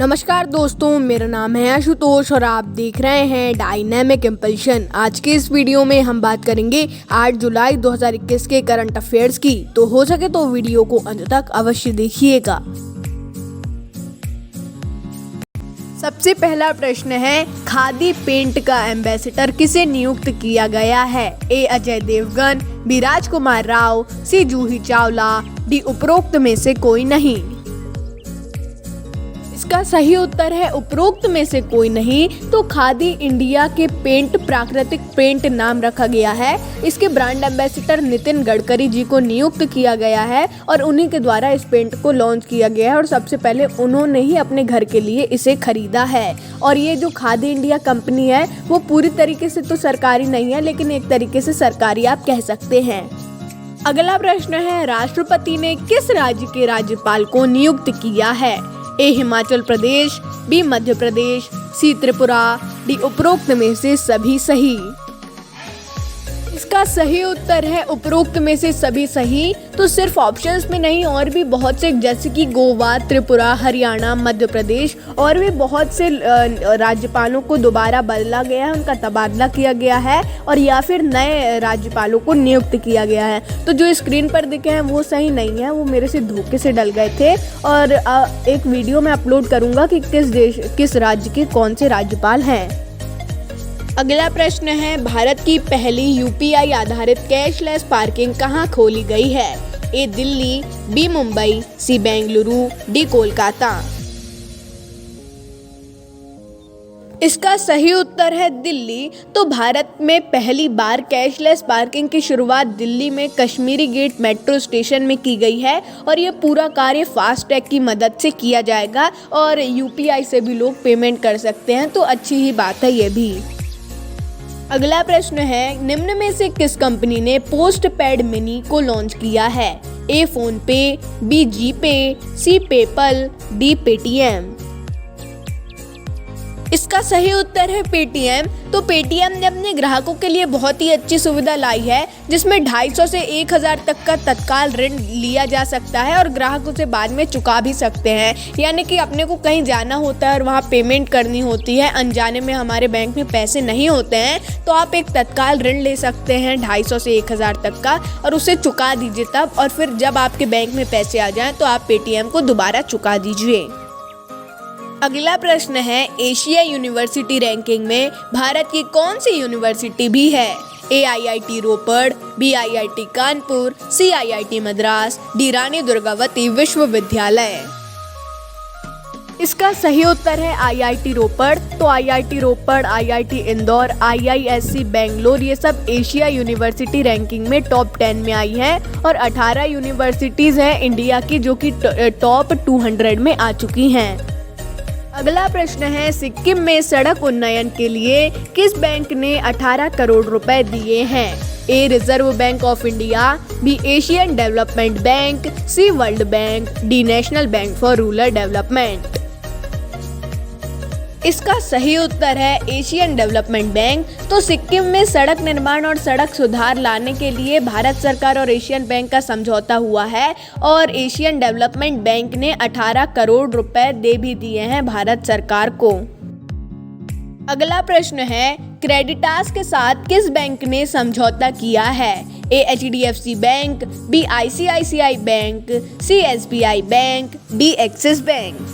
नमस्कार दोस्तों, मेरा नाम है आशुतोष और आप देख रहे हैं डायनेमिक इम्पल्शन। आज के इस वीडियो में हम बात करेंगे 8 जुलाई 2021 के करंट अफेयर्स की। तो हो सके तो वीडियो को अंत तक अवश्य देखिएगा। सबसे पहला प्रश्न है, खादी पेंट का एम्बेसडर किसे नियुक्त किया गया है? ए अजय देवगन, बी राजकुमार राव, सी जूही चावला, डी उपरोक्त में से कोई नहीं। इसका सही उत्तर है उपरोक्त में से कोई नहीं। तो खादी इंडिया के पेंट प्राकृतिक पेंट नाम रखा गया है। इसके ब्रांड एम्बेसडर नितिन गडकरी जी को नियुक्त किया गया है और उन्हीं के द्वारा इस पेंट को लॉन्च किया गया है और सबसे पहले उन्होंने ही अपने घर के लिए इसे खरीदा है। और ये जो खादी इंडिया कंपनी है वो पूरी तरीके से तो सरकारी नहीं है, लेकिन एक तरीके से सरकारी आप कह सकते हैं। अगला प्रश्न है, राष्ट्रपति ने किस राज्य के राज्यपाल को नियुक्त किया है? ए हिमाचल प्रदेश, बी मध्य प्रदेश, सी त्रिपुरा, डी उपरोक्त में से सभी सही। इसका सही उत्तर है उपरोक्त में से सभी सही। तो सिर्फ ऑप्शंस में नहीं, और भी बहुत से, जैसे कि गोवा, त्रिपुरा, हरियाणा, मध्य प्रदेश और भी बहुत से राज्यपालों को दोबारा बदला गया है, उनका तबादला किया गया है और या फिर नए राज्यपालों को नियुक्त किया गया है। तो जो स्क्रीन पर दिखे हैं वो सही नहीं है, वो मेरे से धोखे से डल गए थे। और एक वीडियो में अपलोड करूंगा कि किस राज्य के कौन से राज्यपाल हैं। अगला प्रश्न है, भारत की पहली यूपीआई आधारित कैशलेस पार्किंग कहाँ खोली गई है? ए दिल्ली, बी मुंबई, सी बेंगलुरु, डी कोलकाता। इसका सही उत्तर है दिल्ली। तो भारत में पहली बार कैशलेस पार्किंग की शुरुआत दिल्ली में कश्मीरी गेट मेट्रो स्टेशन में की गई है और ये पूरा कार्य फास्टैग की मदद से किया जाएगा और यूपीआई से भी लोग पेमेंट कर सकते हैं, तो अच्छी ही बात है ये भी। अगला प्रश्न है, निम्न में से किस कंपनी ने पोस्ट पेड मिनी को लॉन्च किया है? ए फोन पे, बी जी पे, सी पेपल, डी पेटीएम। इसका सही उत्तर है पेटीएम। तो पेटीएम ने अपने ग्राहकों के लिए बहुत ही अच्छी सुविधा लाई है, जिसमें 250 से 1000 तक का तत्काल ऋण लिया जा सकता है और ग्राहक उसे बाद में चुका भी सकते हैं। यानी कि अपने को कहीं जाना होता है और वहाँ पेमेंट करनी होती है, अनजाने में हमारे बैंक में पैसे नहीं होते हैं, तो आप एक तत्काल ऋण ले सकते हैं 250 से 1000 तक का और उसे चुका दीजिए तब, और फिर जब आपके बैंक में पैसे आ जाएं तो आप पेटीएम को दोबारा चुका दीजिए। अगला प्रश्न है, एशिया यूनिवर्सिटी रैंकिंग में भारत की कौन सी यूनिवर्सिटी भी है? A IIT Ropar, B IIT Kanpur, C IIT Madras, D Rani Durgavati विश्वविद्यालय। इसका सही उत्तर है आईआईटी रोपड़। तो IIT Ropar, IIT Indore, IISc Bangalore, ये सब एशिया यूनिवर्सिटी रैंकिंग में टॉप 10 में आई हैं और 18 यूनिवर्सिटीज हैं इंडिया की जो कि टॉप 200 में आ चुकी हैं। अगला प्रश्न है, सिक्किम में सड़क उन्नयन के लिए किस बैंक ने 18 करोड़ रुपए दिए हैं? A reserve bank of India, B Asian development bank, C world bank, D national bank for rural development. इसका सही उत्तर है एशियन डेवलपमेंट बैंक। तो सिक्किम में सड़क निर्माण और सड़क सुधार लाने के लिए भारत सरकार और एशियन बैंक का समझौता हुआ है और एशियन डेवलपमेंट बैंक ने 18 करोड़ रुपए दे भी दिए हैं भारत सरकार को। अगला प्रश्न है, क्रेडिटास के साथ किस बैंक ने समझौता किया है? A HDFC bank, B ICICI bank, C SBI bank, D Axis bank.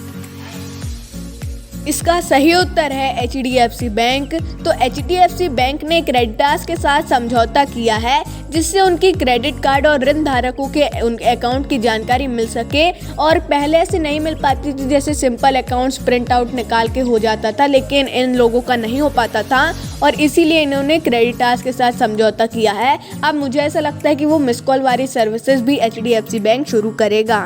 इसका सही उत्तर है एचडीएफसी बैंक। तो एचडीएफसी बैंक ने क्रेडिटास के साथ समझौता किया है जिससे उनकी क्रेडिट कार्ड और ऋण धारकों के उनके अकाउंट की जानकारी मिल सके, और पहले से नहीं मिल पाती थी, जैसे सिंपल अकाउंट्स प्रिंट आउट निकाल के हो जाता था, लेकिन इन लोगों का नहीं हो पाता था और इसीलिए इन्होंने क्रेडिटास के साथ समझौता किया है। अब मुझे ऐसा लगता है कि वो मिस कॉल वाली सर्विसेज भी एचडीएफसी बैंक शुरू करेगा।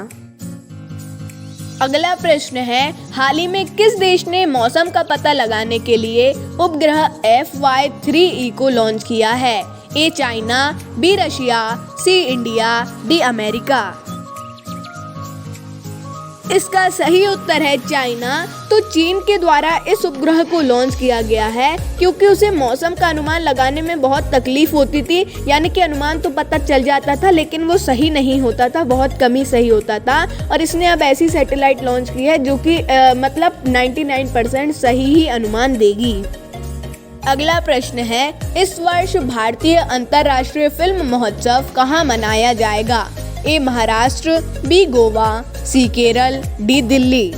अगला प्रश्न है, हाल ही में किस देश ने मौसम का पता लगाने के लिए उपग्रह FY3E को लॉन्च किया है? A China, B Russia, C India, D America. इसका सही उत्तर है चाइना। तो चीन के द्वारा इस उपग्रह को लॉन्च किया गया है क्योंकि उसे मौसम का अनुमान लगाने में बहुत तकलीफ होती थी, यानी कि अनुमान तो पता चल जाता था लेकिन वो सही नहीं होता था, बहुत कम ही सही होता था। और इसने अब ऐसी सैटेलाइट लॉन्च की है जो कि मतलब 99% सही ही अनुमान देगी। अगला प्रश्न है, इस वर्ष भारतीय अंतर्राष्ट्रीय फिल्म महोत्सव कहाँ मनाया जाएगा? ए महाराष्ट्र, बी गोवा, सी केरल, डी दिल्ली।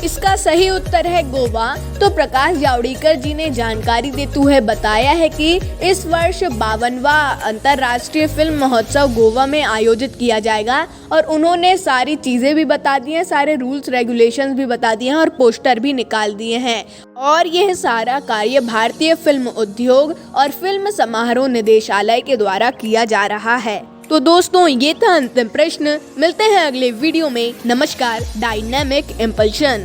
इसका सही उत्तर है गोवा। तो प्रकाश जावड़ेकर जी ने जानकारी देते हुए बताया है कि इस वर्ष 52वां अंतर्राष्ट्रीय फिल्म महोत्सव गोवा में आयोजित किया जाएगा और उन्होंने सारी चीजें भी बता दी हैं, सारे रूल्स रेगुलेशंस भी बता दिए हैं और पोस्टर भी निकाल दिए हैं। और यह सारा कार्य भारतीय फिल्म उद्योग और फिल्म समारोह निदेशालय के द्वारा किया जा रहा है। तो दोस्तों ये था अंतिम प्रश्न। मिलते हैं अगले वीडियो में। नमस्कार। Dynamic impulsion.